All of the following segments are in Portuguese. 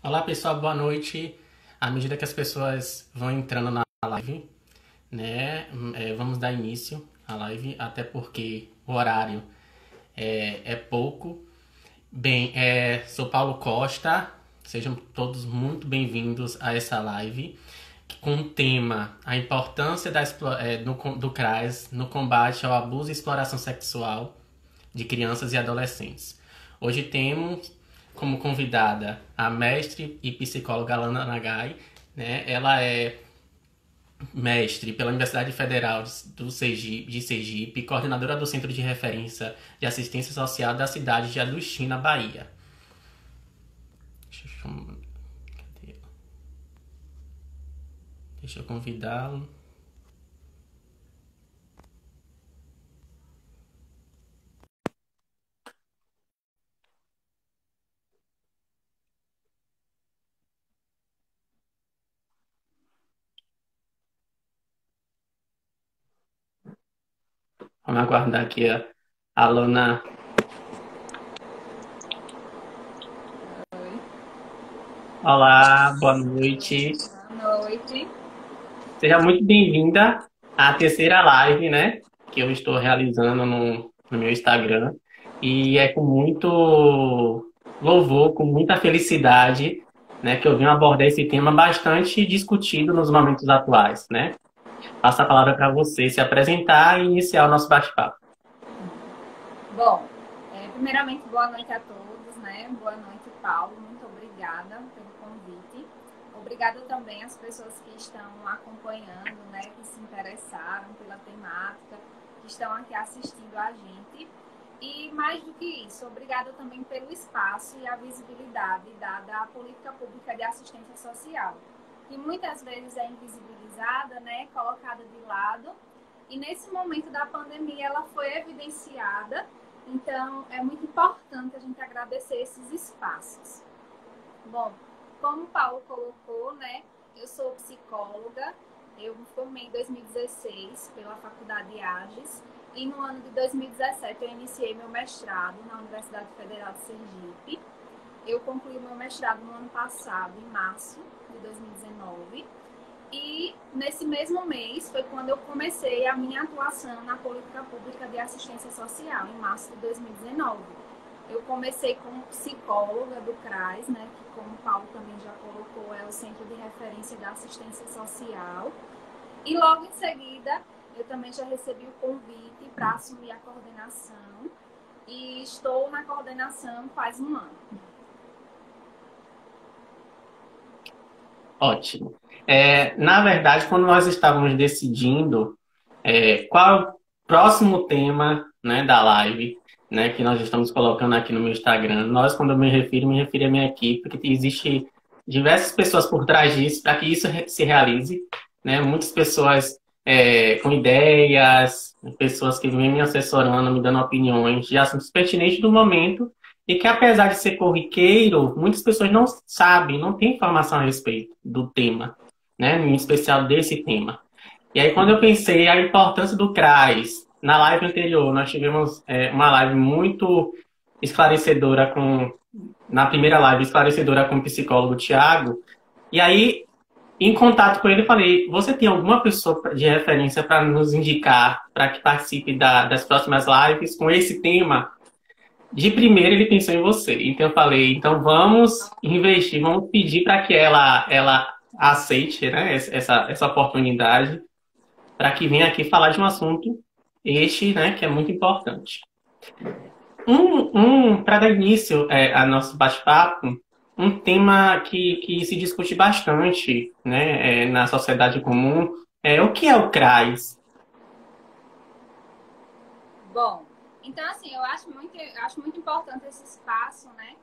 Olá pessoal, boa noite. À medida que as pessoas vão entrando na live, né, vamos dar início à live, até porque o horário é pouco. Bem, sou Paulo Costa, sejam todos muito bem-vindos a essa live com o tema a importância do CRAS no combate ao abuso e exploração sexual de crianças e adolescentes. Hoje temos como convidada a mestre e psicóloga Alana Nagai, né? Ela é mestre pela Universidade Federal de Sergipe, coordenadora do Centro de Referência de Assistência Social da cidade de Aduxim, na Bahia. Deixa eu convidá-lo. Vamos aguardar aqui a Alana. Oi. Olá, boa noite. Boa noite. Seja muito bem-vinda à terceira live, né? Que eu estou realizando no meu Instagram. E é com muito louvor, com muita felicidade, né? Que eu venho abordar esse tema bastante discutido nos momentos atuais, né? Passo a palavra para você se apresentar e iniciar o nosso bate-papo. Bom, primeiramente, boa noite a todos, né? Boa noite, Paulo. Muito obrigada pelo convite. Obrigada também às pessoas que estão acompanhando, né? Que se interessaram pela temática, que estão aqui assistindo a gente. E mais do que isso, obrigada também pelo espaço e a visibilidade dada à política pública de assistência social, que muitas vezes é invisibilizada, né? Colocada de lado. E nesse momento da pandemia ela foi evidenciada. Então, é muito importante a gente agradecer esses espaços. Bom, como o Paulo colocou, né, eu sou psicóloga, eu me formei em 2016 pela Faculdade AGES e no ano de 2017 eu iniciei meu mestrado na Universidade Federal de Sergipe. Eu concluí meu mestrado no ano passado, em março de 2019. E nesse mesmo mês foi quando eu comecei a minha atuação na política pública de assistência social, em março de 2019. Eu comecei como psicóloga do CRAS, né, que como o Paulo também já colocou, é o Centro de Referência da Assistência Social. E logo em seguida, eu também já recebi o convite para assumir a coordenação e estou na coordenação faz um ano. Ótimo. Na verdade, quando nós estávamos decidindo qual é o próximo tema, né, da live, né, que nós estamos colocando aqui no meu Instagram, quando eu me refiro à minha equipe, porque existe diversas pessoas por trás disso para que isso se realize, né, muitas pessoas com ideias, pessoas que vêm me assessorando, me dando opiniões de assuntos pertinentes do momento, e que apesar de ser corriqueiro, muitas pessoas não sabem, não têm informação a respeito do tema, né, em especial desse tema. E aí, quando eu pensei a importância do CRAS, na live anterior, nós tivemos uma live muito esclarecedora na primeira live, esclarecedora com o psicólogo Tiago, e aí, em contato com ele, eu falei, você tem alguma pessoa de referência para nos indicar, para que participe das próximas lives com esse tema? De primeiro, ele pensou em você. Então, eu falei, então vamos investir, vamos pedir para que ela aceite, né, essa oportunidade para que venha aqui falar de um assunto né, que é muito importante. Para dar início a nosso bate-papo, um tema que se discute bastante, né, na sociedade comum é o que é o CRAS. Bom, então assim, eu acho muito importante esse espaço, né?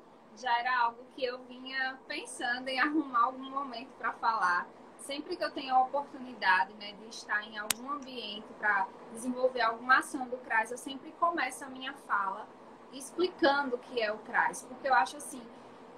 Já era algo que eu vinha pensando em arrumar algum momento para falar. Sempre que eu tenho a oportunidade, né, de estar em algum ambiente para desenvolver alguma ação do CRAS, eu sempre começo a minha fala explicando o que é o CRAS, porque eu acho assim,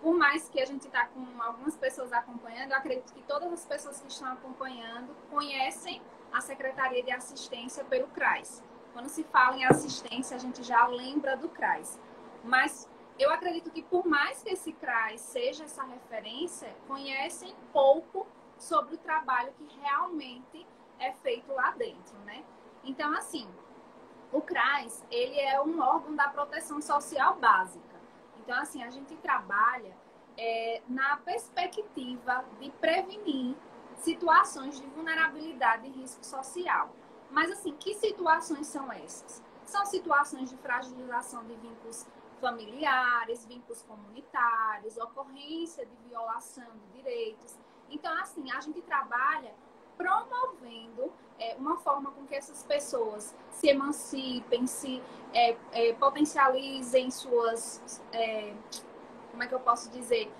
por mais que a gente está com algumas pessoas acompanhando, eu acredito que todas as pessoas que estão acompanhando conhecem a Secretaria de Assistência pelo CRAS. Quando se fala em assistência, a gente já lembra do CRAS. Mas eu acredito que por mais que esse CRAS seja essa referência, conhecem pouco sobre o trabalho que realmente é feito lá dentro, né? Então, assim, o CRAS, ele é um órgão da proteção social básica. Então, assim, a gente trabalha na perspectiva de prevenir situações de vulnerabilidade e risco social. Mas, assim, que situações são essas? São situações de fragilização de vínculos familiares, vínculos comunitários, ocorrência de violação de direitos. Então, assim, a gente trabalha promovendo uma forma com que essas pessoas se emancipem, se potencializem suas... como é que eu posso dizer?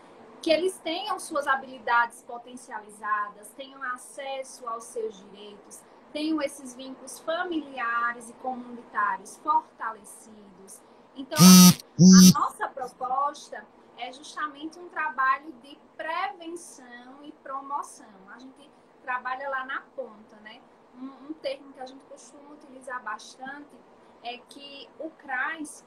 Que eles tenham suas habilidades potencializadas, tenham acesso aos seus direitos, tenham esses vínculos familiares e comunitários fortalecidos. Então, a nossa proposta é justamente um trabalho de prevenção e promoção. A gente trabalha lá na ponta, né? Um termo que a gente costuma utilizar bastante é que o CRAS,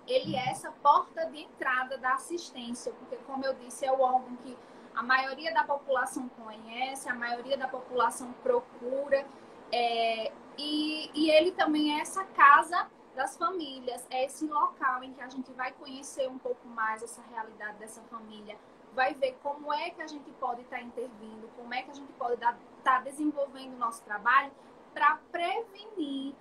ele é essa porta de entrada da assistência, porque, como eu disse, é o órgão que a maioria da população conhece, a maioria da população procura, e ele também é essa casa das famílias, é esse local em que a gente vai conhecer um pouco mais essa realidade dessa família, vai ver como é que a gente pode estar intervindo, como é que a gente pode estar desenvolvendo o nosso trabalho para prevenir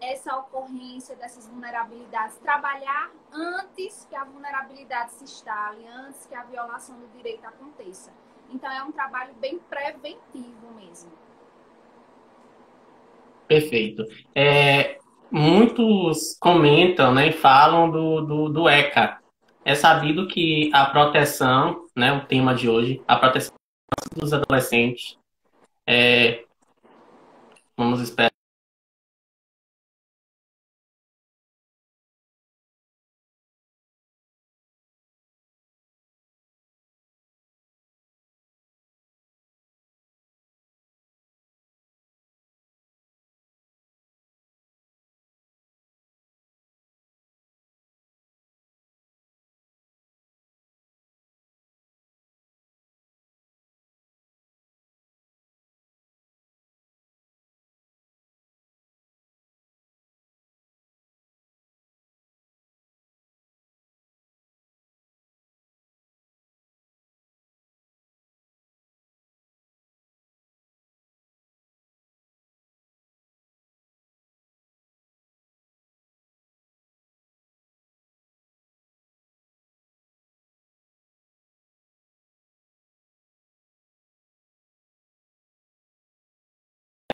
essa ocorrência dessas vulnerabilidades, trabalhar antes que a vulnerabilidade se instale, antes que a violação do direito aconteça. Então, é um trabalho bem preventivo mesmo. Perfeito. Muitos comentam, né, e falam do ECA. É sabido que a proteção, né, o tema de hoje, a proteção dos adolescentes, vamos esperar.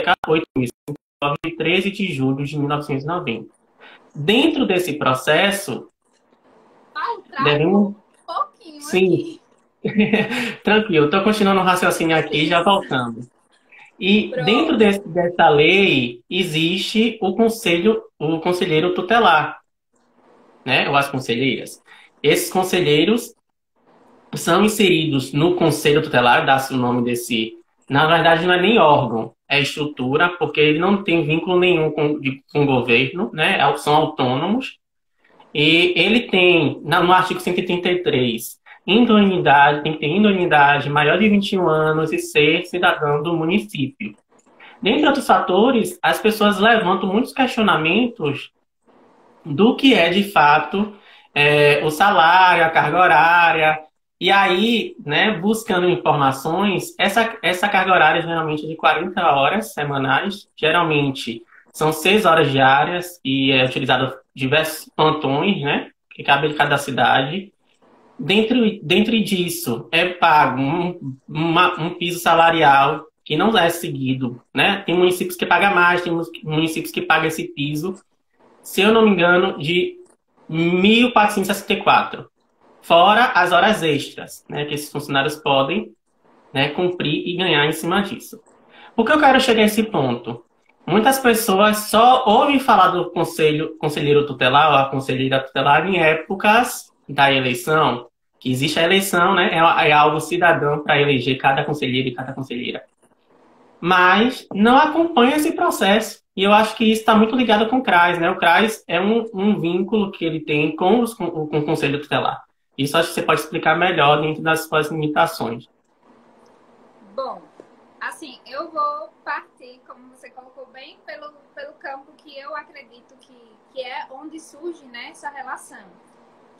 ECA 8.013 de julho de 1990. Dentro desse processo, devemos... Um pouquinho Sim, aqui. tranquilo, estou continuando o raciocínio aqui e já voltando. E dentro dessa lei existe o conselheiro tutelar, né? Ou as conselheiras. Esses conselheiros são inseridos no conselho tutelar, dá-se o nome desse. Na verdade, não é nem órgão, é estrutura, porque ele não tem vínculo nenhum com o governo, né? São autônomos. E ele tem, no artigo 133, idoneidade, tem que ter idoneidade maior de 21 anos e ser cidadão do município. Dentre outros fatores, as pessoas levantam muitos questionamentos do que é, de fato, o salário, a carga horária. E aí, né, buscando informações, essa carga horária geralmente é de 40 horas semanais, geralmente são 6 horas diárias e é utilizado diversos plantões, né, que cabe de cada cidade. Dentro disso, é pago um piso salarial que não é seguido, né? Tem municípios que pagam mais, tem municípios que pagam esse piso, se eu não me engano, de 1.464. Fora as horas extras, né? Que esses funcionários podem, né, cumprir e ganhar em cima disso. Por que eu quero chegar a esse ponto? Muitas pessoas só ouvem falar do conselheiro tutelar ou a conselheira tutelar em épocas da eleição, que existe a eleição, né? É algo cidadão para eleger cada conselheiro e cada conselheira. Mas não acompanha esse processo. E eu acho que isso está muito ligado com o CRAS, né? O CRAS é um vínculo que ele tem com o Conselho Tutelar. Isso acho que você pode explicar melhor dentro das suas limitações. Bom, assim, eu vou partir, como você colocou bem, pelo campo que eu acredito que é onde surge, né, essa relação.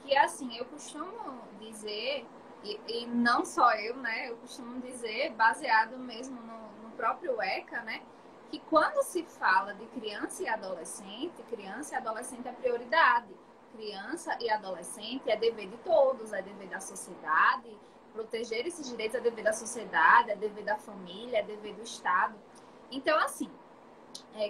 Que assim, eu costumo dizer, e não só eu, né, eu costumo dizer, baseado mesmo no próprio ECA, né, que quando se fala de criança e adolescente é prioridade. Criança e adolescente é dever de todos, é dever da sociedade. Proteger esses direitos é dever da sociedade, é dever da família, é dever do Estado. Então, assim,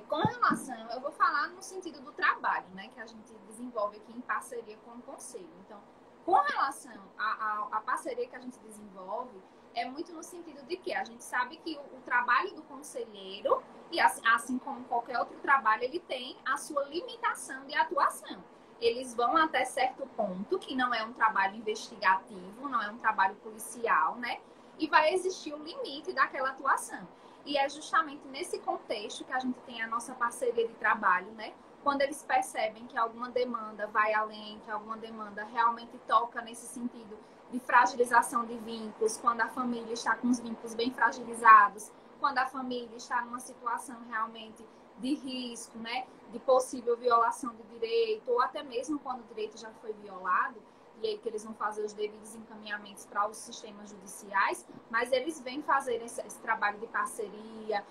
com relação, eu vou falar no sentido do trabalho, né, que a gente desenvolve aqui em parceria com o Conselho. Então, com relação à parceria que a gente desenvolve, é muito no sentido de que a gente sabe que o trabalho do conselheiro, e assim como qualquer outro trabalho, ele tem a sua limitação de atuação. Eles vão até certo ponto, que não é um trabalho investigativo, não é um trabalho policial, né? E vai existir o limite daquela atuação. E é justamente nesse contexto que a gente tem a nossa parceria de trabalho, né? Quando eles percebem que alguma demanda vai além, que alguma demanda realmente toca nesse sentido de fragilização de vínculos, quando a família está com os vínculos bem fragilizados, quando a família está numa situação realmente de risco, né? De possível violação de direito, ou até mesmo quando o direito já foi violado, e aí que eles vão fazer os devidos encaminhamentos para os sistemas judiciais, mas eles vêm fazer esse trabalho de parceria,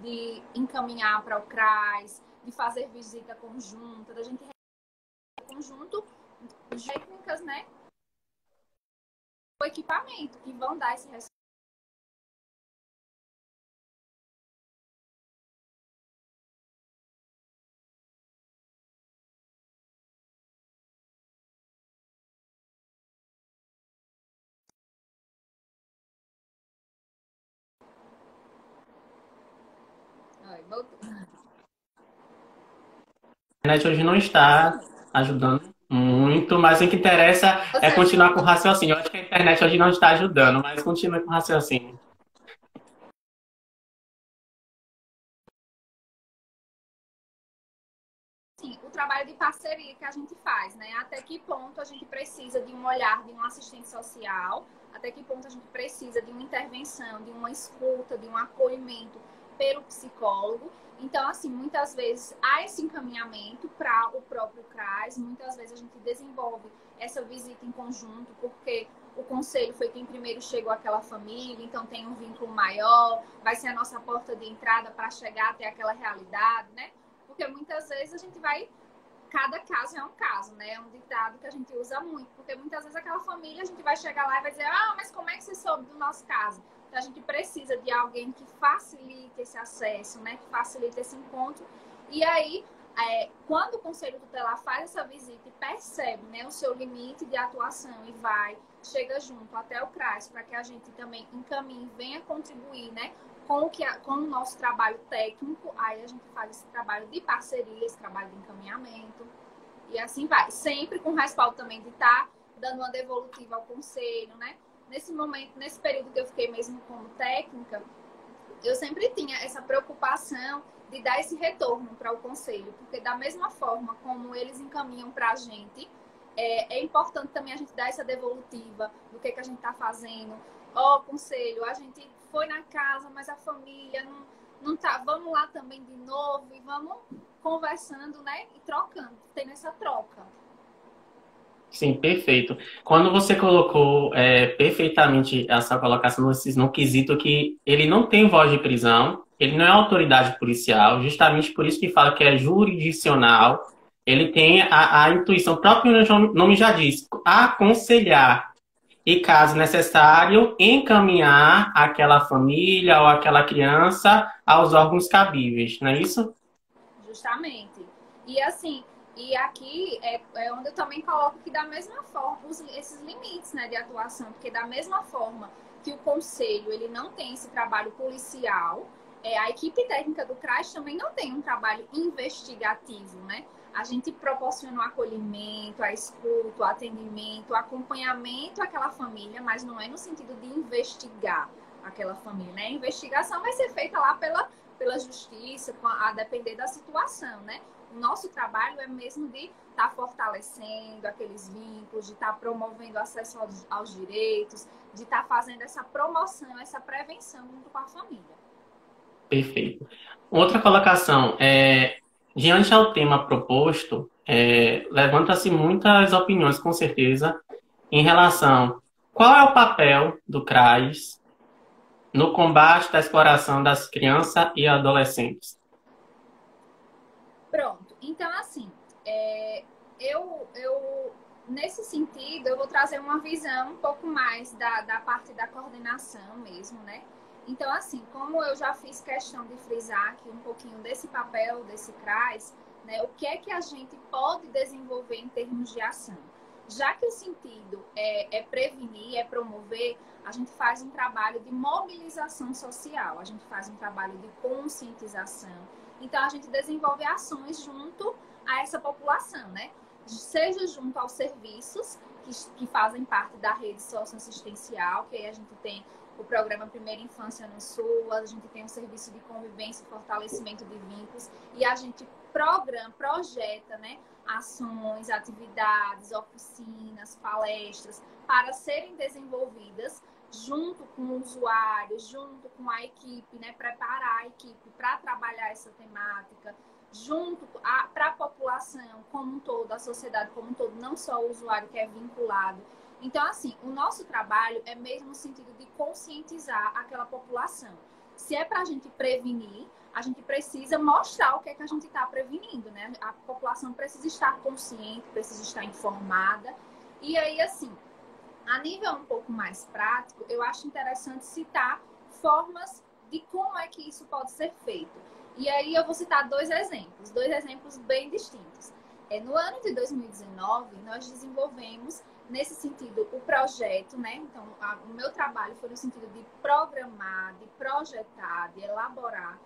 de encaminhar para o CRAS, de fazer visita conjunta, da gente conjunto de técnicas, né? O equipamento que vão dar esse resultado. A internet hoje não está ajudando muito, mas o que interessa é Você continuar com o raciocínio. Eu acho que a internet hoje não está ajudando, mas continue com o raciocínio. sim, o trabalho de parceria que a gente faz, né? Até que ponto a gente precisa de um olhar de um assistente social, até que ponto a gente precisa de uma intervenção, de uma escuta, de um acolhimento pelo psicólogo. Então, assim, muitas vezes há esse encaminhamento para o próprio CRAS, muitas vezes a gente desenvolve essa visita em conjunto, porque o conselho foi quem primeiro chegou àquela família, então tem um vínculo maior, vai ser a nossa porta de entrada para chegar até aquela realidade, né? Porque muitas vezes a gente vai, cada caso é um caso, né? É um ditado que a gente usa muito, porque muitas vezes aquela família a gente vai chegar lá e vai dizer, ah, mas como é que você soube do nosso caso? Então a gente precisa de alguém que facilite esse acesso, né? Que facilite esse encontro. E aí, quando o Conselho Tutelar faz essa visita e percebe, né, o seu limite de atuação e chega junto até o CRAS para que a gente também encaminhe, venha contribuir, né, com o nosso trabalho técnico, aí a gente faz esse trabalho de parceria, esse trabalho de encaminhamento, e assim vai. Sempre com respaldo também de estar dando uma devolutiva ao conselho, né? Nesse momento, nesse período que eu fiquei mesmo como técnica, eu sempre tinha essa preocupação de dar esse retorno para o conselho, porque da mesma forma como eles encaminham para a gente, é importante também a gente dar essa devolutiva do que a gente está fazendo. Ó, conselho, a gente foi na casa, mas a família não tá. Vamos lá também de novo e vamos conversando, né? E trocando, tendo essa troca. Sim, perfeito. Quando você colocou perfeitamente essa colocação no quesito que ele não tem voz de prisão, ele não é autoridade policial, justamente por isso que fala que é jurisdicional, ele tem a intuição, o próprio nome já diz, aconselhar e, caso necessário, encaminhar aquela família ou aquela criança aos órgãos cabíveis, não é isso? Justamente. E assim, e aqui é onde eu também coloco que da mesma forma, esses limites, né, de atuação, porque da mesma forma que o conselho ele não tem esse trabalho policial, a equipe técnica do CRAS também não tem um trabalho investigativo, né? A gente proporciona o acolhimento, a escuta, o atendimento, o acompanhamento àquela família, mas não é no sentido de investigar aquela família, né? A investigação vai ser feita lá pela justiça, a depender da situação, né? O nosso trabalho é mesmo de estar fortalecendo aqueles vínculos, de estar promovendo acesso aos direitos, de estar fazendo essa promoção, essa prevenção junto com a família. Perfeito. Outra colocação diante ao tema proposto, levanta-se muitas opiniões, com certeza, em relação qual é o papel do CRAS no combate da exploração das crianças e adolescentes. Pronto. Então, assim, nesse sentido, eu vou trazer uma visão um pouco mais da parte da coordenação mesmo, né? Então, assim, como eu já fiz questão de frisar aqui um pouquinho desse papel, desse CRAS, né? O que é que a gente pode desenvolver em termos de ação? Já que o sentido é prevenir, é promover, a gente faz um trabalho de mobilização social, a gente faz um trabalho de conscientização. Então, a gente desenvolve ações junto a essa população, né? Seja junto aos serviços que fazem parte da rede socioassistencial, que aí a gente tem o programa Primeira Infância no SUS, a gente tem o serviço de convivência e fortalecimento de vínculos, e a gente projeta, né, ações, atividades, oficinas, palestras, para serem desenvolvidas junto com o usuário, junto com a equipe, né, preparar a equipe para trabalhar essa temática, junto para a população como um todo, a sociedade como um todo, não só o usuário que é vinculado. Então, assim, o nosso trabalho é mesmo no sentido de conscientizar aquela população. Se é para a gente prevenir, a gente precisa mostrar o que é que a gente está prevenindo, né? A população precisa estar consciente, precisa estar informada. E aí, assim, a nível um pouco mais prático, eu acho interessante citar formas de como é que isso pode ser feito. E aí eu vou citar dois exemplos bem distintos. No ano de 2019, nós desenvolvemos, nesse sentido, o projeto, né? Então, o meu trabalho foi no sentido de programar, de projetar, de elaborar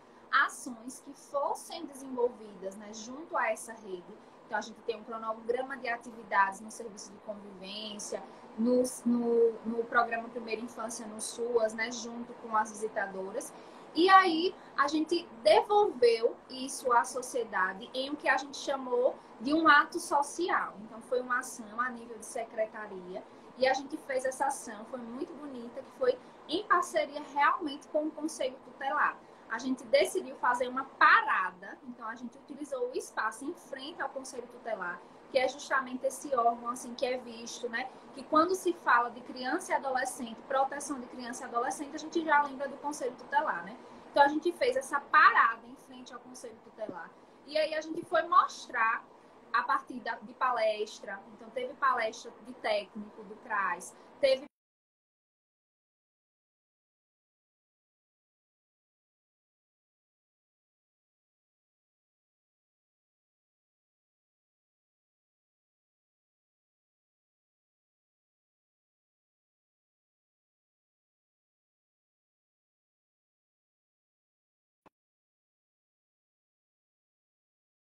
ações que fossem desenvolvidas, né, junto a essa rede. Então, a gente tem um cronograma de atividades no serviço de convivência, no programa Primeira Infância no SUAS, né, junto com as visitadoras. E aí, a gente devolveu isso à sociedade em o que a gente chamou de um ato social. Então, foi uma ação a nível de secretaria. E a gente fez essa ação, foi muito bonita, que foi em parceria realmente com o Conselho Tutelar. A gente decidiu fazer uma parada, então a gente utilizou o espaço em frente ao Conselho Tutelar, que é justamente esse órgão assim, que é visto, né? Que quando se fala de criança e adolescente, proteção de criança e adolescente, a gente já lembra do Conselho Tutelar, né? Então a gente fez essa parada em frente ao Conselho Tutelar. E aí a gente foi mostrar a partir de palestra. Então teve palestra de técnico do CRAS, teve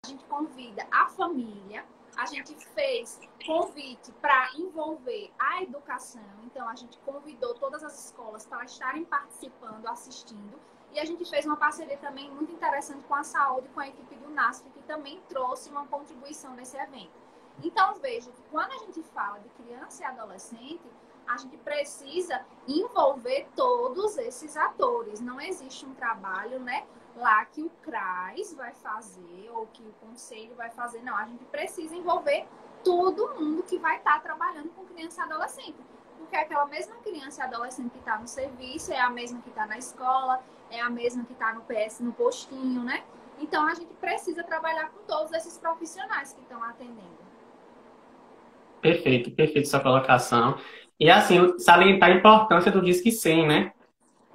a gente convida a família, a gente fez convite para envolver a educação, então a gente convidou todas as escolas para estarem participando, assistindo, e a gente fez uma parceria também muito interessante com a saúde, com a equipe do NASF, que também trouxe uma contribuição nesse evento. Então, veja que quando a gente fala de criança e adolescente, a gente precisa envolver todos esses atores. Não existe um trabalho, né, lá que o CRAS vai fazer ou que o conselho vai fazer. Não, a gente precisa envolver todo mundo que vai estar trabalhando com criança e adolescente. Porque aquela mesma criança e adolescente que está no serviço é a mesma que está na escola, é a mesma que está no PS, no postinho, né? Então, a gente precisa trabalhar com todos esses profissionais que estão atendendo. Perfeito, perfeito sua colocação. E assim, salientar a importância do Disque 100, né?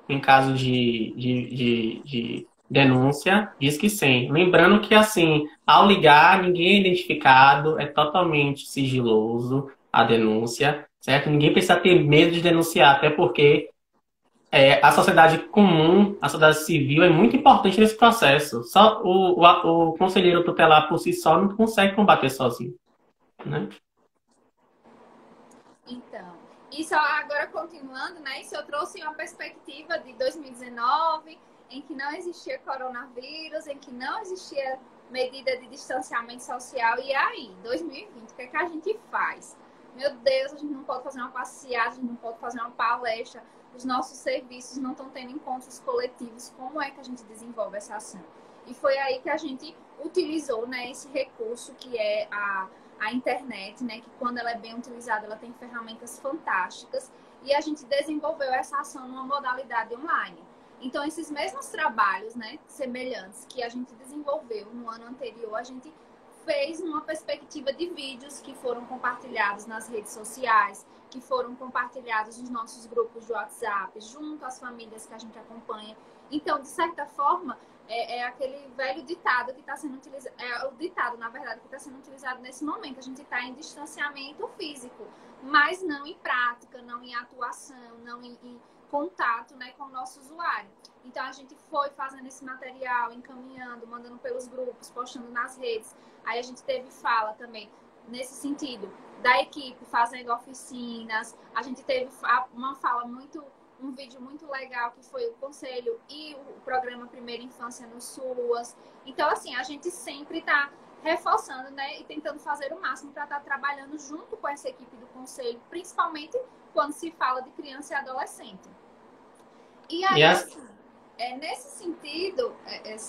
Em caso de denúncia, Disque 100. Lembrando que, assim, ao ligar, ninguém é identificado, é totalmente sigiloso a denúncia, certo? Ninguém precisa ter medo de denunciar, até porque a sociedade comum, a sociedade civil é muito importante nesse processo. Só o conselheiro tutelar por si só não consegue combater sozinho, né? Então, isso agora continuando, né? Isso eu trouxe uma perspectiva de 2019, em que não existia coronavírus, em que não existia medida de distanciamento social. E aí, 2020, o que é que a gente faz? Meu Deus, a gente não pode fazer uma passeada, a gente não pode fazer uma palestra, os nossos serviços não estão tendo encontros coletivos. Como é que a gente desenvolve essa ação? E foi aí que a gente utilizou, né, esse recurso que é a internet, né, que quando ela é bem utilizada, ela tem ferramentas fantásticas, e a gente desenvolveu essa ação numa modalidade online. Então, esses mesmos trabalhos, né, semelhantes que a gente desenvolveu no ano anterior, a gente fez numa perspectiva de vídeos que foram compartilhados nas redes sociais, que foram compartilhados nos nossos grupos de WhatsApp, junto às famílias que a gente acompanha. Então, de certa forma, é aquele velho ditado que está sendo utilizado, é o ditado, na verdade, que está sendo utilizado nesse momento. A gente está em distanciamento físico, mas não em prática, não em atuação, não em contato, né, com o nosso usuário. Então, a gente foi fazendo esse material, encaminhando, mandando pelos grupos, postando nas redes. Aí a gente teve fala também nesse sentido da equipe fazendo oficinas. A gente teve uma fala um vídeo muito legal que foi o conselho e o programa Primeira Infância no SUAS. Então, assim, a gente sempre está reforçando, né, e tentando fazer o máximo para estar trabalhando junto com essa equipe do conselho, principalmente quando se fala de criança e adolescente. E aí, assim, nesse sentido,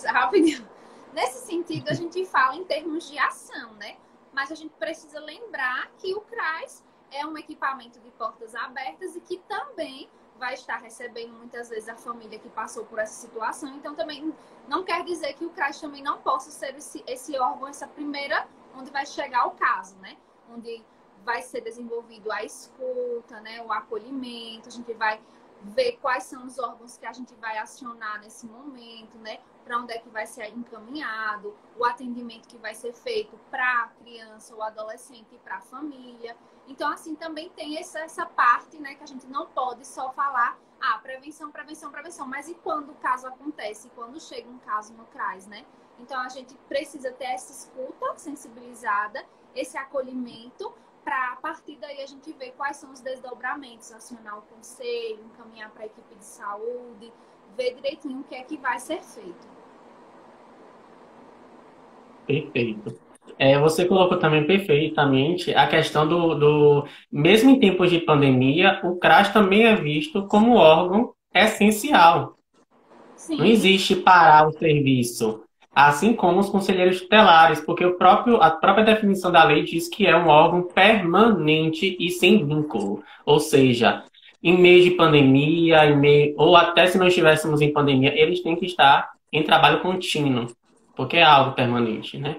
rapidinho, nesse sentido, a gente fala em termos de ação, né? Mas a gente precisa lembrar que o CRAS é um equipamento de portas abertas e que também vai estar recebendo muitas vezes a família que passou por essa situação. Então, também não quer dizer que o CRAS também não possa ser esse órgão, essa primeira, onde vai chegar o caso, né? Onde vai ser desenvolvido a escuta, né? O acolhimento, a gente vai ver quais são os órgãos que a gente vai acionar nesse momento, né? Para onde é que vai ser encaminhado, o atendimento que vai ser feito para a criança ou adolescente e para a família. Então, assim, também tem essa parte, né, que a gente não pode só falar, prevenção, prevenção, prevenção, mas e quando o caso acontece, quando chega um caso no CRAS, né? Então, a gente precisa ter essa escuta sensibilizada, esse acolhimento, para a partir daí a gente ver quais são os desdobramentos, acionar o conselho, encaminhar para a equipe de saúde, ver direitinho o que é que vai ser feito. Perfeito. Você colocou também perfeitamente a questão mesmo em tempos de pandemia, o CRAS também é visto como órgão essencial. Não Sim. existe parar o serviço, assim como os conselheiros tutelares, porque a própria definição da lei diz que é um órgão permanente e sem vínculo. Ou seja, em meio de pandemia, ou até se não estivéssemos em pandemia, eles têm que estar em trabalho contínuo, porque é algo permanente, né?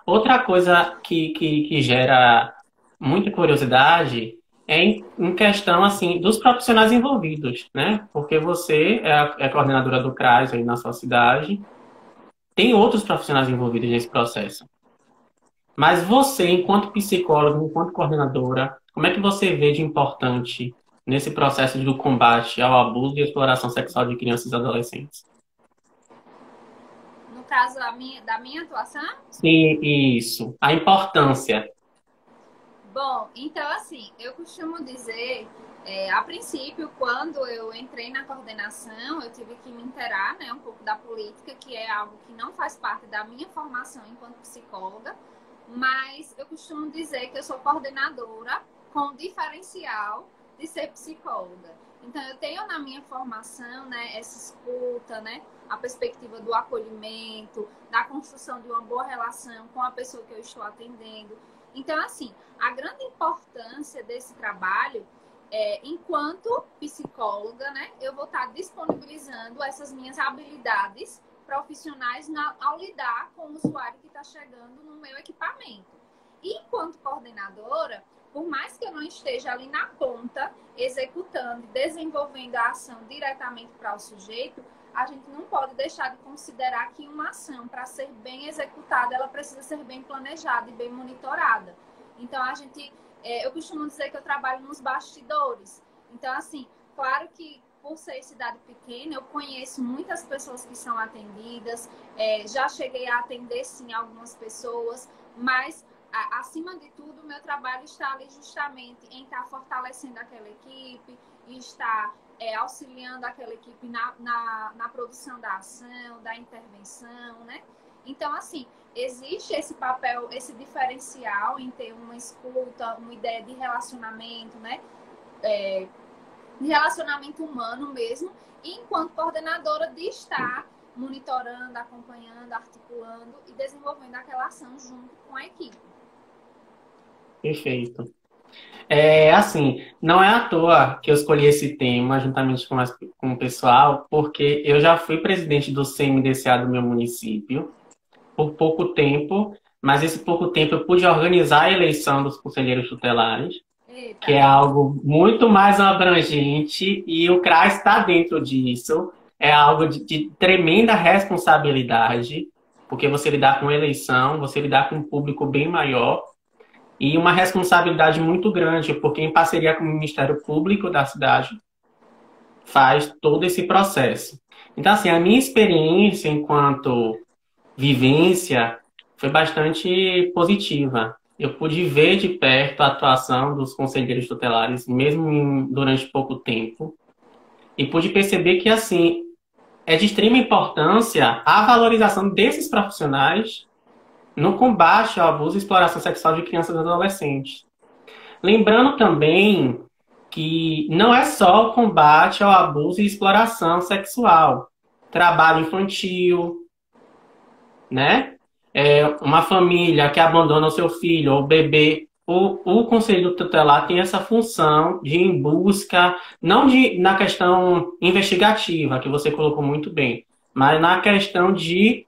Outra coisa que gera muita curiosidade em questão assim dos profissionais envolvidos, né? Porque você é a coordenadora do CRAS aí na sua cidade, tem outros profissionais envolvidos nesse processo. Mas você, enquanto psicóloga, enquanto coordenadora, como é que você vê de importante nesse processo do combate ao abuso e exploração sexual de crianças e adolescentes? No caso da minha atuação? Sim, isso. A importância. Bom, então assim, eu costumo dizer, a princípio, quando eu entrei na coordenação, eu tive que me inteirar, né, um pouco da política, que é algo que não faz parte da minha formação enquanto psicóloga, mas eu costumo dizer que eu sou coordenadora com diferencial de ser psicóloga. Então, eu tenho na minha formação, né, essa escuta, né, a perspectiva do acolhimento, da construção de uma boa relação com a pessoa que eu estou atendendo. Então, assim, a grande importância desse trabalho enquanto psicóloga, né, eu vou estar disponibilizando essas minhas habilidades profissionais ao lidar com o usuário que está chegando no meu equipamento. E enquanto coordenadora, por mais que eu não esteja ali na ponta, executando, desenvolvendo a ação diretamente para o sujeito, a gente não pode deixar de considerar que uma ação, para ser bem executada, ela precisa ser bem planejada e bem monitorada. Então, eu costumo dizer que eu trabalho nos bastidores. Então, assim, claro que por ser cidade pequena, eu conheço muitas pessoas que são atendidas, já cheguei a atender, sim, algumas pessoas, mas, acima de tudo, o meu trabalho está ali justamente em estar fortalecendo aquela equipe, e estar auxiliando aquela equipe na produção da ação, da intervenção, né? Então, assim, existe esse papel, esse diferencial em ter uma escuta, uma ideia de relacionamento, né? De relacionamento humano mesmo, e enquanto coordenadora de estar monitorando, acompanhando, articulando e desenvolvendo aquela ação junto com a equipe. Perfeito. Assim, não é à toa que eu escolhi esse tema juntamente com o pessoal, porque eu já fui presidente do CMDCA do meu município por pouco tempo, mas esse pouco tempo eu pude organizar a eleição dos conselheiros tutelares, que é algo muito mais abrangente, e o CRAS está dentro disso. É algo de tremenda responsabilidade, porque você lidar com eleição, você lidar com um público bem maior, e uma responsabilidade muito grande, porque em parceria com o Ministério Público da cidade, faz todo esse processo. Então, assim, a minha experiência enquanto vivência foi bastante positiva. Eu pude ver de perto a atuação dos conselheiros tutelares, mesmo durante pouco tempo, e pude perceber que, assim, é de extrema importância a valorização desses profissionais no combate ao abuso e exploração sexual de crianças e adolescentes. Lembrando também que não é só o combate ao abuso e exploração sexual, trabalho infantil, né? Uma família que abandona o seu filho ou bebê, o Conselho Tutelar tem essa função de ir em busca, não na questão investigativa, que você colocou muito bem, mas na questão de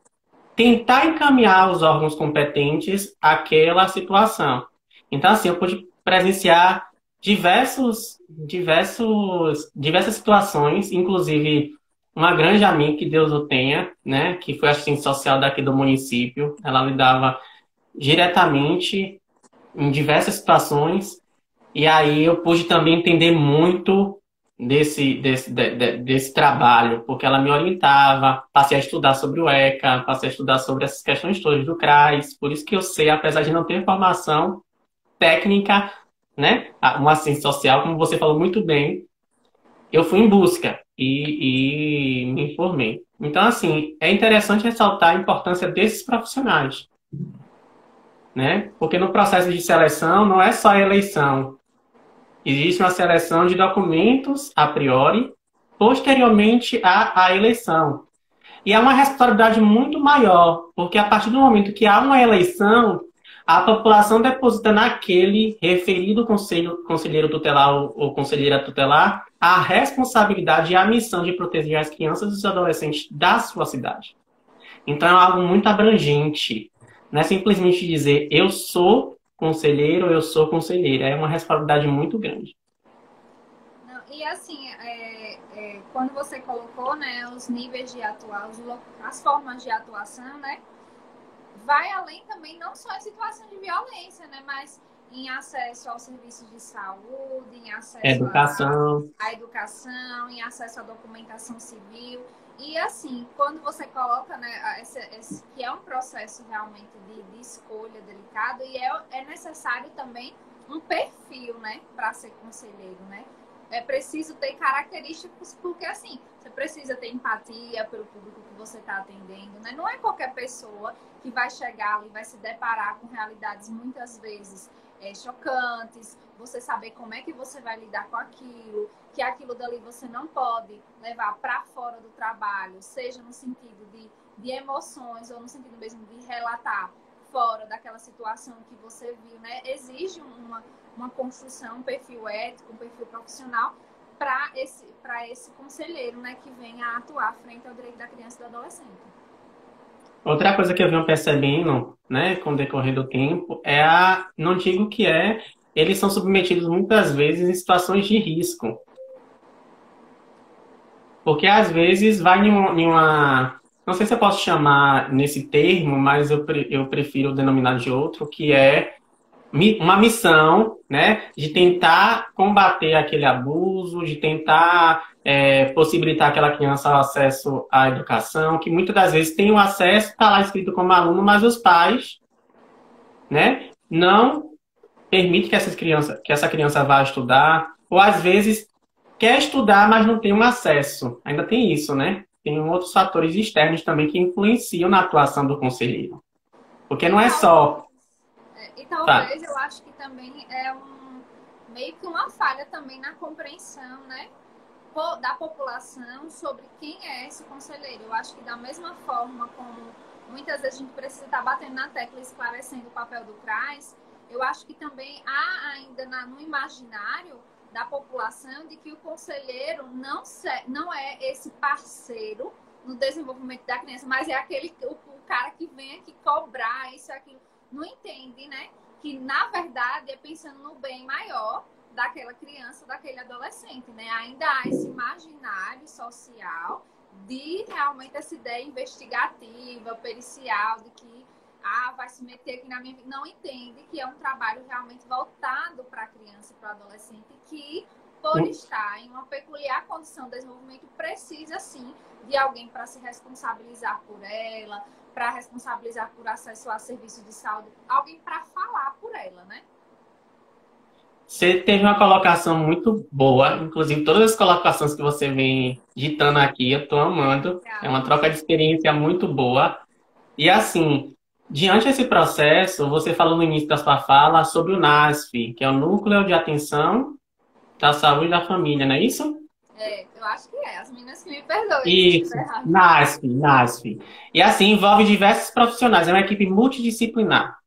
tentar encaminhar os órgãos competentes àquela situação. Então, assim, eu pude presenciar diversas situações, inclusive uma grande amiga, que Deus o tenha, né, que foi assistente social daqui do município. Ela lidava diretamente em diversas situações, e aí eu pude também entender muito desse trabalho, porque ela me orientava, passei a estudar sobre o ECA, passei a estudar sobre essas questões todas do CRAS, por isso que eu sei, apesar de não ter formação técnica, né, uma assistente social, como você falou muito bem, eu fui em busca e me informei. Então, assim, é interessante ressaltar a importância desses profissionais, né, porque no processo de seleção não é só a eleição. Existe uma seleção de documentos a priori, posteriormente à eleição. E é uma responsabilidade muito maior, porque a partir do momento que há uma eleição, a população deposita naquele referido conselheiro tutelar ou conselheira tutelar a responsabilidade e a missão de proteger as crianças e os adolescentes da sua cidade. Então é algo muito abrangente. Não é simplesmente dizer eu sou conselheiro, eu sou conselheira. É uma responsabilidade muito grande. Não, e assim, quando você colocou, né, os níveis de atuação, as formas de atuação, né, vai além também, não só em situação de violência, né, mas em acesso aos serviços de saúde, em acesso à educação, em acesso à documentação civil. E assim, quando você coloca, né, que é um processo realmente de escolha delicado, e é necessário também um perfil, né, para ser conselheiro, né? É preciso ter características, porque assim, você precisa ter empatia pelo público que você está atendendo, né? Não é qualquer pessoa que vai chegar ali, vai se deparar com realidades muitas vezes chocantes, você saber como é que você vai lidar com aquilo, que aquilo dali você não pode levar para fora do trabalho, seja no sentido de emoções ou no sentido mesmo de relatar fora daquela situação que você viu, né? Exige uma construção, um perfil ético, um perfil profissional para esse conselheiro, né, que venha a atuar frente ao direito da criança e do adolescente. Outra coisa que eu venho percebendo, né, com o decorrer do tempo, não digo que eles são submetidos muitas vezes em situações de risco. Porque às vezes vai em uma... Não sei se eu posso chamar nesse termo, mas eu prefiro denominar de outro, que é uma missão, né, de tentar combater aquele abuso, de tentar possibilitar aquela criança o acesso à educação, que muitas das vezes tem o acesso, está lá escrito como aluno, mas os pais, né, não permitem que essa criança vá estudar, ou às vezes quer estudar, mas não tem um acesso. Ainda tem isso, né? Tem outros fatores externos também que influenciam na atuação do conselheiro. Porque não E é só... Tá. talvez eu acho que também é meio que uma falha também na compreensão, né, da população sobre quem é esse conselheiro. Eu acho que da mesma forma como muitas vezes a gente precisa estar batendo na tecla e esclarecendo o papel do CRAS, eu acho que também há ainda no imaginário da população de que o conselheiro não é esse parceiro no desenvolvimento da criança, mas é o cara que vem aqui cobrar isso e aquilo. Não entende, né? Que, na verdade, é pensando no bem maior daquela criança, daquele adolescente, né? Ainda há esse imaginário social de realmente essa ideia investigativa, pericial, de que vai se meter aqui na minha vida. Não entende que é um trabalho realmente voltado para a criança e para o adolescente, que, por estar em uma peculiar condição de desenvolvimento, precisa, sim, de alguém para se responsabilizar por ela, para responsabilizar por acesso a serviço de saúde, alguém para falar por ela, né? Você teve uma colocação muito boa, inclusive todas as colocações que você vem ditando aqui, eu estou amando. É uma troca de experiência muito boa. E assim, diante desse processo, você falou no início da sua fala sobre o NASF, que é o Núcleo de Atenção da Saúde da Família, não é isso? Eu acho que é. As meninas que me perdoem se Isso, estiver errado. NASF. E assim, envolve diversos profissionais, é uma equipe multidisciplinar.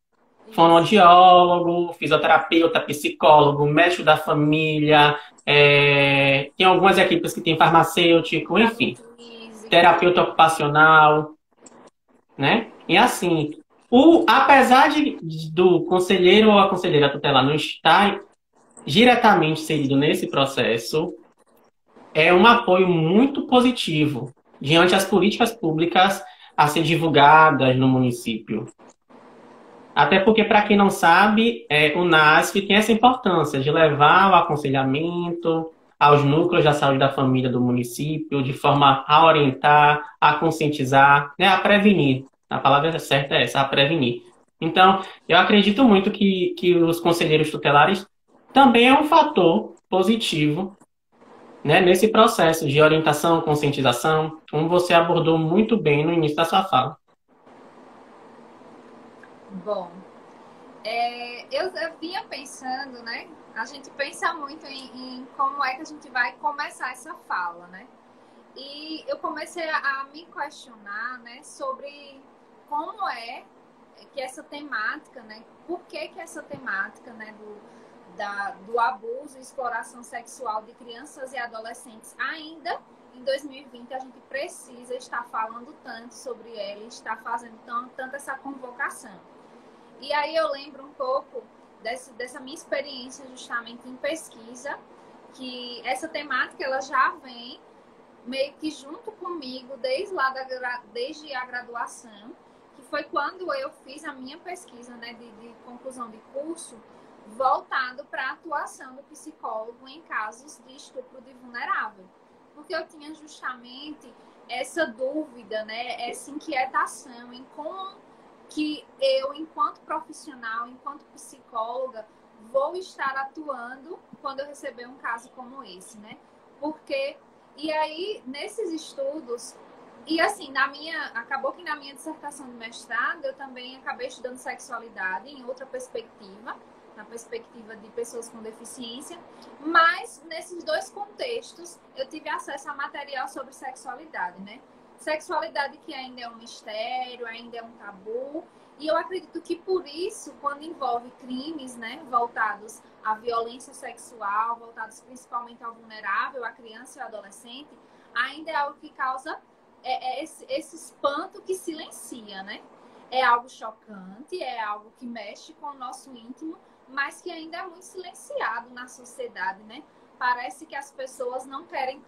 Isso. Fonoaudiólogo, fisioterapeuta, psicólogo, médico da família, tem algumas equipes que tem farmacêutico, enfim, terapeuta ocupacional, né? E assim, apesar do conselheiro ou a conselheira tutelar não estar diretamente inserido nesse processo, é um apoio muito positivo diante das políticas públicas a ser divulgadas no município. Até porque, para quem não sabe, o NASF tem essa importância de levar o aconselhamento aos núcleos da saúde da família do município, de forma a orientar, a conscientizar, né, a prevenir. A palavra certa é essa, a prevenir. Então, eu acredito muito que os conselheiros tutelares também é um fator positivo, né, nesse processo de orientação, conscientização, como você abordou muito bem no início da sua fala. Bom, eu vinha pensando, né? A gente pensa muito em como é que a gente vai começar essa fala, né? E eu comecei a me questionar, né, sobre como é que essa temática, né? Por que essa temática, né, do abuso e exploração sexual de crianças e adolescentes ainda em 2020 a gente precisa estar falando tanto sobre ela e estar fazendo tanto essa convocação. E aí eu lembro um pouco dessa minha experiência justamente em pesquisa, que essa temática ela já vem meio que junto comigo desde a graduação, que foi quando eu fiz a minha pesquisa, né, de conclusão de curso, voltado para a atuação do psicólogo em casos de estupro de vulnerável. Porque eu tinha justamente essa dúvida, né, essa inquietação em como que eu, enquanto profissional, enquanto psicóloga, vou estar atuando quando eu receber um caso como esse, né? Porque, e aí, nesses estudos, e assim, acabou que na minha dissertação de mestrado, eu também acabei estudando sexualidade em outra perspectiva, na perspectiva de pessoas com deficiência, mas nesses dois contextos eu tive acesso a material sobre sexualidade, né? Sexualidade que ainda é um mistério, ainda é um tabu, e eu acredito que por isso, quando envolve crimes, né, voltados à violência sexual, voltados principalmente ao vulnerável, à criança e ao adolescente, ainda é algo que causa esse espanto que silencia, né? É algo chocante, é algo que mexe com o nosso íntimo, mas que ainda é muito silenciado na sociedade, né? Parece que as pessoas não querem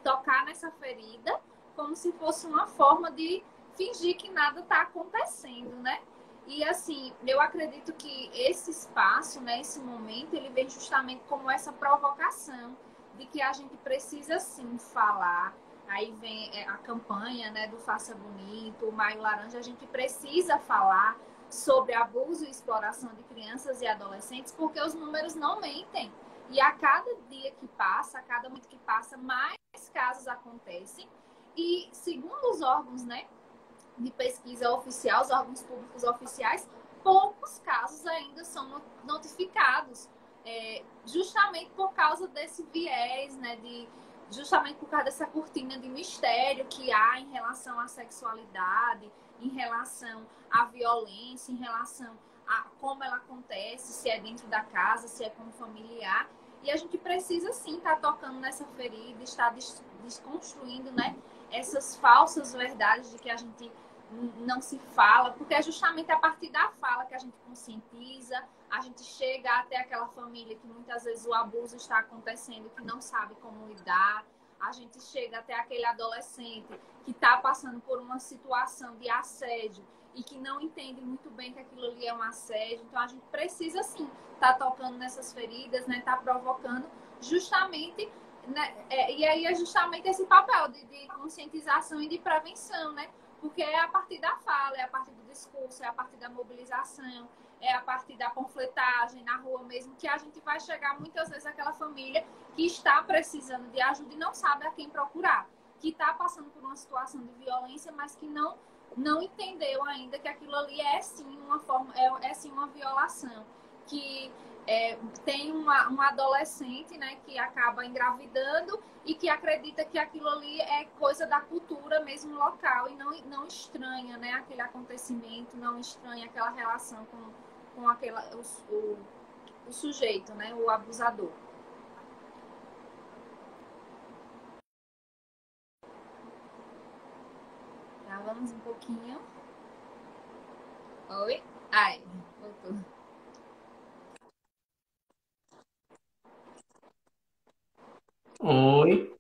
tocar nessa ferida como se fosse uma forma de fingir que nada está acontecendo, né? E assim, eu acredito que esse espaço, né, esse momento, ele vem justamente como essa provocação de que a gente precisa sim falar. Aí vem a campanha, né, do Faça Bonito, o Maio Laranja, a gente precisa falar sobre abuso e exploração de crianças e adolescentes, porque os números não mentem. E a cada dia que passa, a cada momento que passa, mais casos acontecem. E segundo os órgãos, né, de pesquisa oficial, os órgãos públicos oficiais, poucos casos ainda são notificados, justamente por causa desse viés, né, justamente por causa dessa cortina de mistério que há em relação à sexualidade, em relação à violência, em relação a como ela acontece, se é dentro da casa, se é como familiar. E a gente precisa, sim, estar tocando nessa ferida, estar desconstruindo, né, essas falsas verdades de que a gente não se fala, porque é justamente a partir da fala que a gente conscientiza, a gente chega até aquela família que muitas vezes o abuso está acontecendo, que não sabe como lidar, a gente chega até aquele adolescente que está passando por uma situação de assédio e que não entende muito bem que aquilo ali é um assédio. Então a gente precisa sim estar tocando nessas feridas, né, estar provocando justamente, né, e aí é justamente esse papel de conscientização e de prevenção, né? Porque é a partir da fala, é a partir do discurso, é a partir da mobilização, é a partir da panfletagem na rua mesmo, que a gente vai chegar muitas vezes àquela família que está precisando de ajuda e não sabe a quem procurar, que está passando por uma situação de violência, mas que não entendeu ainda que aquilo ali é sim uma forma, é sim uma violação, que tem um adolescente, né, que acaba engravidando e que acredita que aquilo ali é coisa da cultura mesmo local e não estranha, né, aquele acontecimento, não estranha aquela relação com o sujeito, né, o abusador. Travamos um pouquinho. Oi? Ai, voltou. Oi.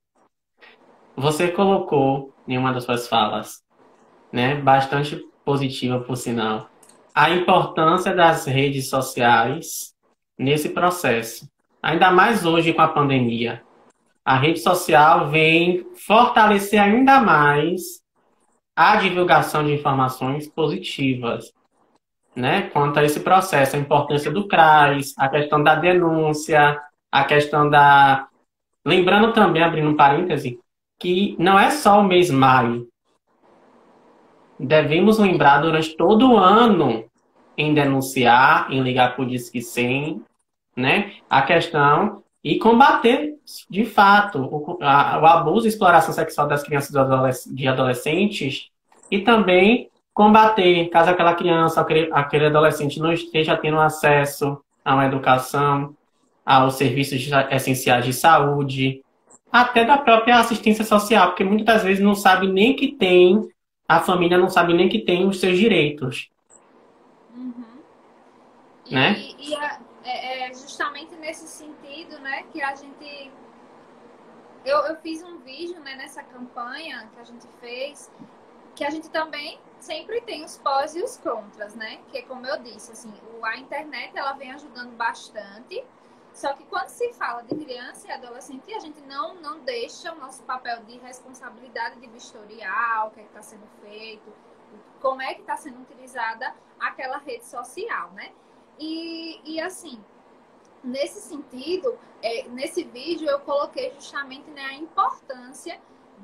Você colocou em uma das suas falas, né, bastante positiva, por sinal, a importância das redes sociais nesse processo. Ainda mais hoje com a pandemia. A rede social vem fortalecer ainda mais a divulgação de informações positivas, né, quanto a esse processo, a importância do CRAS, a questão da denúncia, a questão da... Lembrando também, abrindo um parêntese, que não é só o mês maio. Devemos lembrar durante todo o ano em denunciar, em ligar para o Disque 100, né, a questão e combater, de fato, o abuso e exploração sexual das crianças e de adolescentes e também combater, caso aquela criança, aquele adolescente não esteja tendo acesso a uma educação, aos serviços essenciais de saúde, até da própria assistência social, porque muitas das vezes não sabe nem que tem, a família não sabe nem que tem os seus direitos, Uhum. né? E é justamente nesse sentido, né, que a gente... Eu fiz um vídeo, né, nessa campanha que a gente fez, que a gente também sempre tem os pós e os contras, né? Que como eu disse, assim, a internet ela vem ajudando bastante. Só que quando se fala de criança e adolescente, a gente não deixa o nosso papel de responsabilidade de vistoriar o que está sendo feito, como é que está sendo utilizada aquela rede social, né? E assim, nesse sentido, nesse vídeo eu coloquei justamente, né, a importância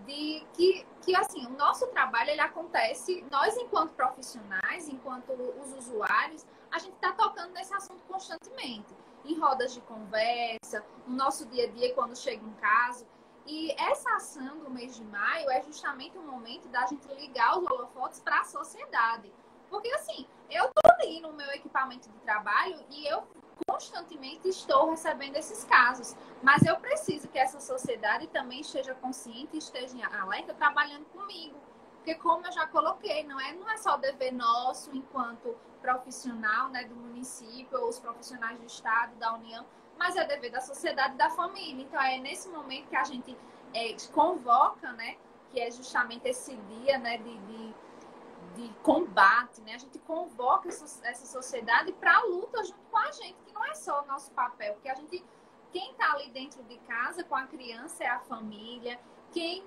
de que assim, o nosso trabalho ele acontece, nós enquanto profissionais, enquanto os usuários, a gente está tocando nesse assunto constantemente, em rodas de conversa, no nosso dia a dia, quando chega um caso. E essa ação do mês de maio é justamente o momento da gente ligar os holofotes para a sociedade. Porque assim, eu estou ali no meu equipamento de trabalho e eu constantemente estou recebendo esses casos. Mas eu preciso que essa sociedade também esteja consciente, esteja alerta, trabalhando comigo. Porque como eu já coloquei, não é só dever nosso enquanto profissional, né, do município, ou os profissionais do Estado, da União, mas é dever da sociedade e da família. Então é nesse momento que a gente convoca, né, que é justamente esse dia, né, de combate, né? A gente convoca essa sociedade para a luta junto com a gente, que não é só o nosso papel, porque a gente, quem está ali dentro de casa com a criança é a família, quem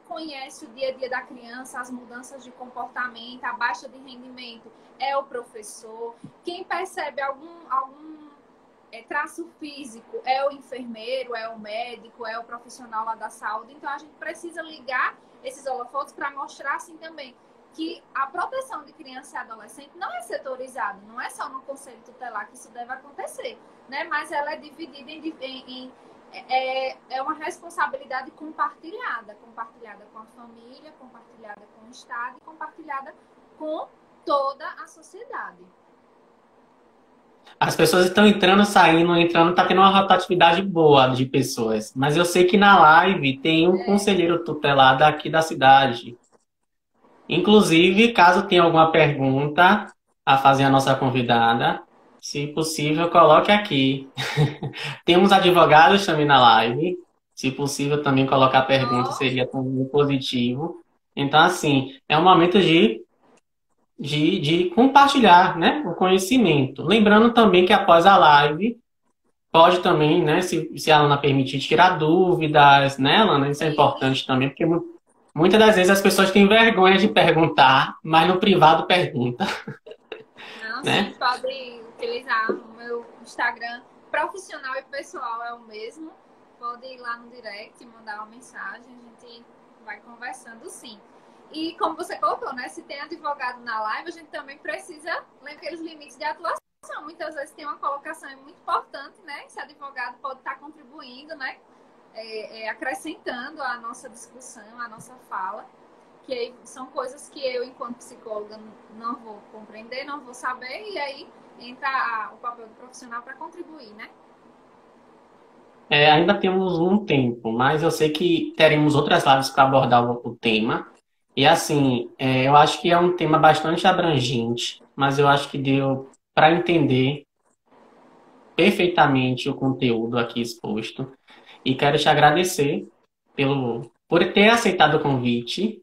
conhece o dia a dia da criança, as mudanças de comportamento, a baixa de rendimento é o professor, quem percebe traço físico, é o enfermeiro, é o médico, é o profissional lá da saúde. Então, a gente precisa ligar esses holofotes para mostrar, assim, também que a proteção de criança e adolescente não é setorizada, não é só no conselho tutelar que isso deve acontecer, né? Mas ela é dividida é uma responsabilidade compartilhada com a família, compartilhada com o Estado e compartilhada com toda a sociedade. As pessoas estão entrando, saindo, entrando, tá tendo uma rotatividade boa de pessoas. Mas eu sei que na live tem um conselheiro tutelar daqui da cidade. Inclusive, caso tenha alguma pergunta a fazer a nossa convidada, se possível, coloque aqui. Temos advogados também na live. Se possível, também colocar pergunta seria também positivo. Então, assim, é um momento de compartilhar, né, o conhecimento. Lembrando também que após a live, pode também, né, se a Alana permitir, tirar dúvidas, né, Alana? Isso é importante também, porque muitas das vezes as pessoas têm vergonha de perguntar, mas no privado pergunta. Não, Né? sim, pode utilizar o meu Instagram profissional e pessoal é o mesmo. Pode ir lá no direct, mandar uma mensagem, a gente vai conversando sim. E como você colocou, né? Se tem advogado na live, a gente também precisa lembrar aqueles limites de atuação. Muitas vezes tem uma colocação muito importante, né? Esse advogado pode estar contribuindo, né? Acrescentando a nossa discussão, a nossa fala. Que aí são coisas que eu, enquanto psicóloga, não vou compreender, não vou saber, e aí entra o papel do profissional para contribuir, né? Ainda temos um tempo, mas eu sei que teremos outras lives para abordar o tema. E assim, eu acho que é um tema bastante abrangente, mas eu acho que deu para entender perfeitamente o conteúdo aqui exposto. E quero te agradecer por ter aceitado o convite.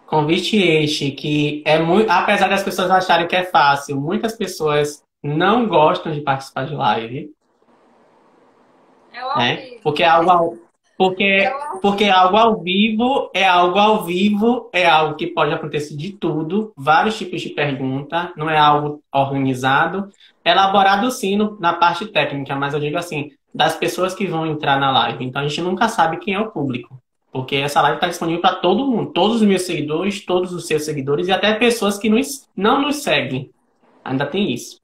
Convite este que é muito, apesar das pessoas acharem que é fácil, muitas pessoas não gostam de participar de live, É o ao né? vivo, Porque é né? algo É o ao porque vivo. algo ao vivo é algo ao vivo, é algo que pode acontecer de tudo, vários tipos de pergunta, não é algo organizado, elaborado sim na parte técnica, mas eu digo assim, das pessoas que vão entrar na live. Então a gente nunca sabe quem é o público. Porque essa live está disponível para todo mundo, todos os meus seguidores, todos os seus seguidores e até pessoas que não nos seguem. Ainda tem isso.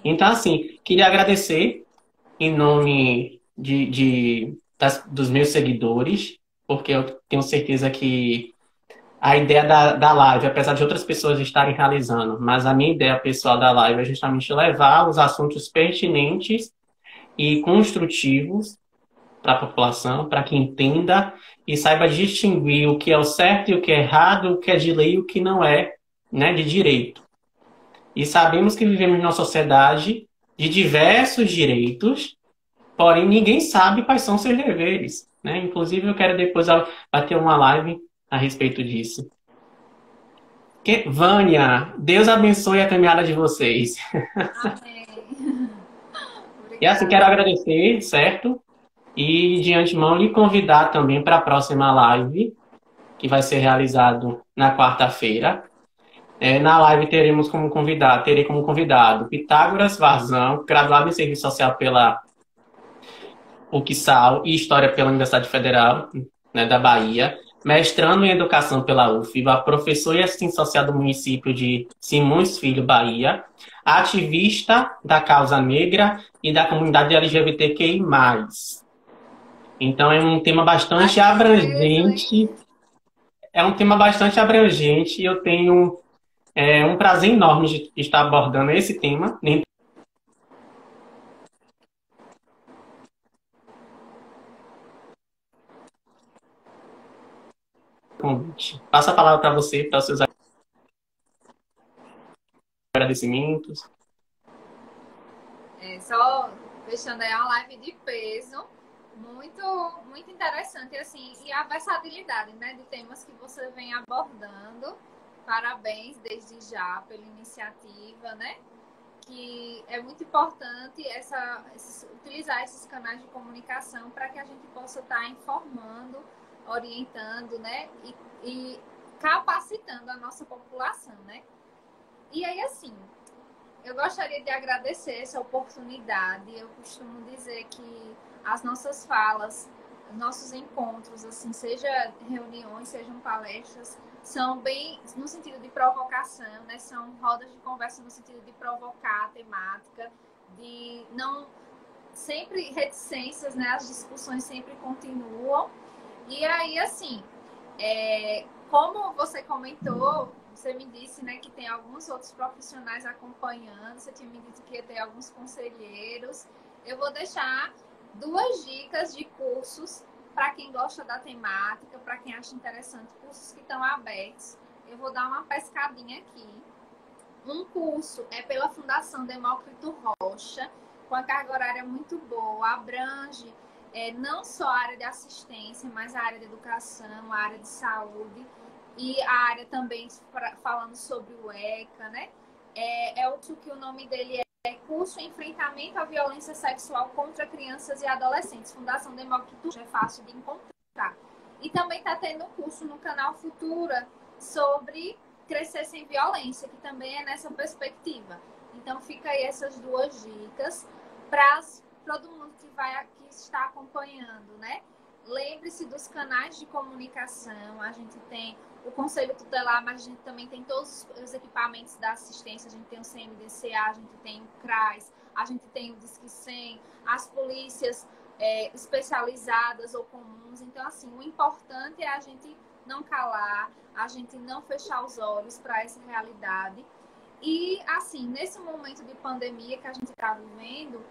Então, assim, queria agradecer em nome dos meus seguidores, porque eu tenho certeza que a ideia da live, apesar de outras pessoas estarem realizando, mas a minha ideia pessoal da live é justamente levar os assuntos pertinentes e construtivos para a população, para que entenda e saiba distinguir o que é o certo e o que é errado, o que é de lei e o que não é, né, de direito. E sabemos que vivemos numa sociedade de diversos direitos. Porém, ninguém sabe quais são seus deveres, né? Inclusive, eu quero depois bater uma live a respeito disso. Vânia, Deus abençoe a caminhada de vocês. Amém. E assim, quero Obrigada. agradecer, certo? E de antemão lhe convidar também para a próxima live, que vai ser realizado na quarta-feira. Na live terei como convidado Pitágoras Varzão, graduado em Serviço Social pela UFSAL e História pela Universidade Federal, né, da Bahia, mestrando em Educação pela UFBA, professor e assistente social do município de Simões Filho, Bahia, ativista da causa negra e da comunidade LGBTQI+. Então Ai, que peso, hein? é um tema bastante abrangente e eu tenho um prazer enorme de estar abordando esse tema. Convite. Passo a palavra para você, para os seus agradecimentos. Só deixando aí uma live de peso, muito, muito interessante, assim, e a versatilidade, né, de temas que você vem abordando. Parabéns desde já pela iniciativa, né? Que é muito importante utilizar esses canais de comunicação para que a gente possa estar informando, orientando, né? E capacitando a nossa população, né? E aí, assim, eu gostaria de agradecer essa oportunidade. Eu costumo dizer que as nossas falas, nossos encontros, assim, seja reuniões, sejam palestras, são bem no sentido de provocação, né? São rodas de conversa no sentido de provocar a temática, de não sempre reticências, né? As discussões sempre continuam. E aí, assim, como você comentou, você me disse, né, que tem alguns outros profissionais acompanhando, você tinha me dito que ia ter alguns conselheiros. Eu vou deixar 2 dicas de cursos para quem gosta da temática, para quem acha interessante, cursos que estão abertos. Eu vou dar uma pescadinha aqui. Um curso é pela Fundação Demócrito Rocha, com a carga horária muito boa, abrange não só a área de assistência, mas a área de educação, a área de saúde e a área também falando sobre o ECA, né? O que o nome dele é Curso Enfrentamento à Violência Sexual contra Crianças e Adolescentes. Fundação Demócrito é fácil de encontrar. E também está tendo um curso no canal Futura sobre Crescer Sem Violência, que também é nessa perspectiva. Então fica aí essas 2 dicas para todo mundo que está acompanhando, né? Lembre-se dos canais de comunicação. A gente tem o Conselho Tutelar, mas a gente também tem todos os equipamentos da assistência. A gente tem o CMDCA, a gente tem o CRAS, a gente tem o Disque 100, as polícias especializadas ou comuns. Então, assim, o importante é a gente não calar, a gente não fechar os olhos para essa realidade. E, assim, nesse momento de pandemia que a gente está vivendo,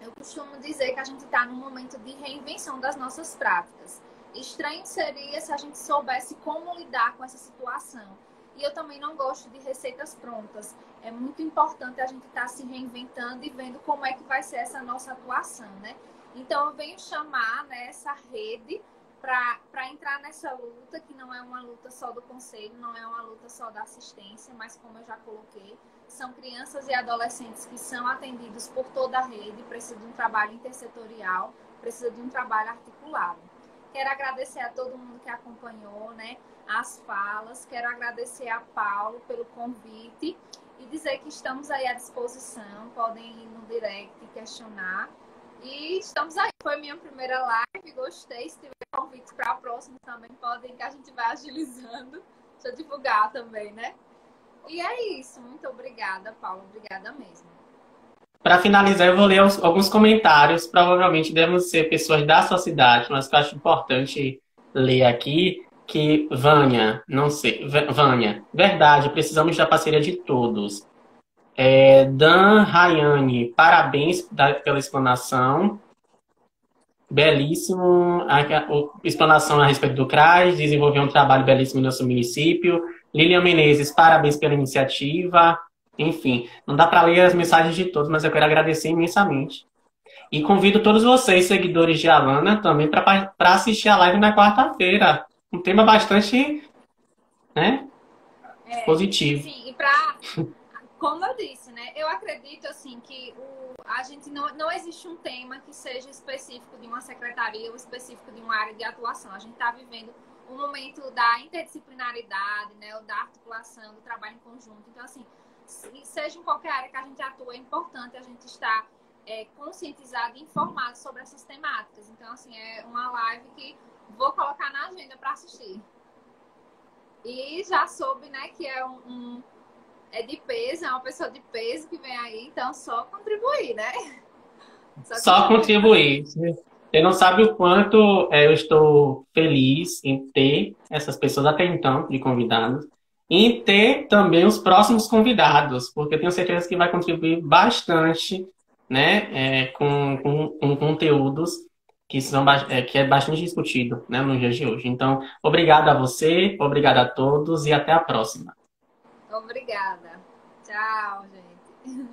eu costumo dizer que a gente está num momento de reinvenção das nossas práticas. Estranho seria se a gente soubesse como lidar com essa situação. E eu também não gosto de receitas prontas. É muito importante a gente estar se reinventando e vendo como é que vai ser essa nossa atuação, né? Então, eu venho chamar, né, essa rede para entrar nessa luta, que não é uma luta só do conselho, não é uma luta só da assistência, mas como eu já coloquei, são crianças e adolescentes que são atendidos por toda a rede, precisa de um trabalho intersetorial, precisa de um trabalho articulado. Quero agradecer a todo mundo que acompanhou, né, as falas, quero agradecer a Paulo pelo convite e dizer que estamos aí à disposição, podem ir no direct e questionar. E estamos aí. Foi minha primeira live, gostei. Se tiver convite para a próxima também, podem, que a gente vai agilizando. Deixa eu divulgar também, né? E é isso. Muito obrigada, Paulo. Obrigada mesmo. Para finalizar, eu vou ler alguns comentários. Provavelmente devem ser pessoas da sua cidade, mas que eu acho importante ler aqui. Que Vânia, não sei, Vânia, verdade, precisamos da parceria de todos. Dan Rayane, parabéns pela explanação. Belíssimo. A explanação a respeito do CRAS, desenvolveu um trabalho belíssimo no nosso município. Lilian Menezes, parabéns pela iniciativa. Enfim, não dá para ler as mensagens de todos, mas eu quero agradecer imensamente. E convido todos vocês, seguidores de Alana, também para assistir a live na quarta-feira. Um tema bastante, né, positivo. Sim, como eu disse, né? Eu acredito assim que a gente não existe um tema que seja específico de uma secretaria ou específico de uma área de atuação. A gente está vivendo um momento da interdisciplinaridade, né? Ou da articulação, do trabalho em conjunto. Então, assim, seja em qualquer área que a gente atua, é importante a gente estar conscientizado e informado sobre essas temáticas. Então, assim, é uma live que vou colocar na agenda para assistir. E já soube, né, que é de peso, é uma pessoa de peso que vem aí, então só contribuir, né? Só contribuir. Você não sabe o quanto eu estou feliz em ter essas pessoas até então, de convidados, e em ter também os próximos convidados, porque eu tenho certeza que vai contribuir bastante, né, com conteúdos que é bastante discutido, né, nos dias de hoje. Então, obrigado a você, obrigado a todos e até a próxima. Obrigada. Tchau, gente.